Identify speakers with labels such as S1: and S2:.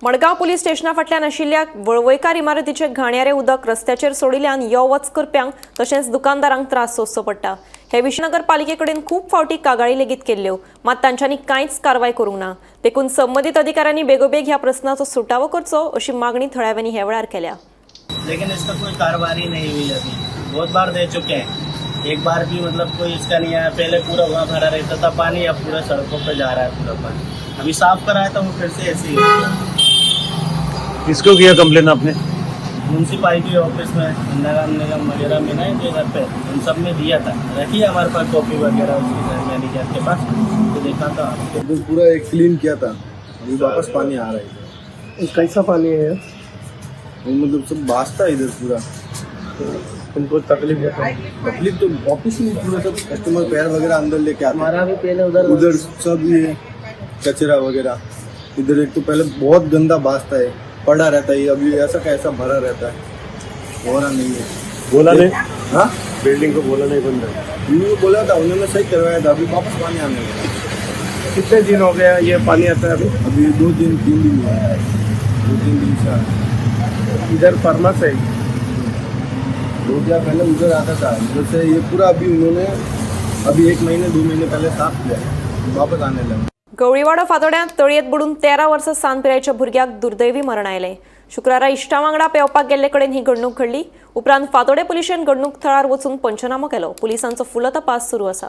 S1: Madgaon police स्टेशना फाटल्यान आशिल्ल्या वळवयकार इमारतीचे घाणयारे उदक रस्त्याचेर सोडिल्ल्यान यो वच करप्यांक तशेंच दुकानदारांक त्रास सोंसचो पडटा। हे विशीं नगरपालिकेकडेन खूब फावटी कागाळी लेगीत केल्ल्यो, मात तांच्यांनी कांयच कारवाय करूंक ना। देखून संबंदीत अधिकाऱ्यांनी बेगोबेग ह्या प्रस्नाचो सुटावो करचो अशी मागणी थळाव्यांनी हे वेळार केल्या।
S2: लेकिन इसका कोई कार्रवाई नहीं हुई अभी। बहुत बार दे चुके हैं, एक बार भी मतलब कोई इसका नहीं आया। पहले पूरा वहाँ भरा रहता था पानी, अब पूरा सड़कों पे जा रहा है पूरा पानी। अभी साफ कराया था वो फिर से ऐसे ही हो गया।
S3: किसको किया कंप्लेन आपने?
S2: म्यूनसिपालिटी ऑफिस में, नगर निगम वगैरह में ना इनके घर पे उन सब में दिया था। रखी है हमारे पास कॉपी वगैरह उसकी मैनेजर के पास, तो देखा था
S4: तो पूरा एक क्लीन किया था, अभी वापस पानी आ रहा है।
S5: कैसा पानी है?
S4: वो मतलब सब भासता है इधर पूरा।
S5: तुमको तकलीफ है?
S4: तकलीफ तो ऑफिस में पूरा सब कस्टमर पैर वगैरह अंदर लेके आते
S5: हमारा भी पहले
S4: हैं। उधर सब ये कचरा वगैरह, इधर एक तो पहले बहुत गंदा भासता है, पड़ा रहता है, अभी ऐसा कैसा भरा रहता है, हो रहा नहीं है।
S3: बोला नहीं?
S4: हाँ,
S3: बिल्डिंग को बोला नहीं बंद है?
S4: उन्होंने बोला था, उन्होंने सही करवाया था, अभी वापस पानी आने लगा।
S5: कितने दिन हो गया ये पानी आता है?
S4: अभी 2 दिन 3 दिन हुआ है, 2-3 दिन से आ रहा है।
S5: इधर फरमा से
S4: 2 दिन पहले उधर आता था, उधर से ये पूरा अभी उन्होंने अभी 1 महीने 2 महीने पहले साफ किया है, वापस आने लगा।
S1: गवळीवाडो फातोड्यांत तळयेत बुडून 13 वर्सां सान पिरायेच्या भुरग्याक दुर्दैवी मरण आयलें। शुक्रारा इश्टां वांगडा पेंवपाक गेल्ले कडेन ही घडणूक घडली। उपरांत फातोडे पुलिशेन घडणूक थळार वचून पंचनामो केलो। पुलिसांचो फुलो तपास सुरू आसा।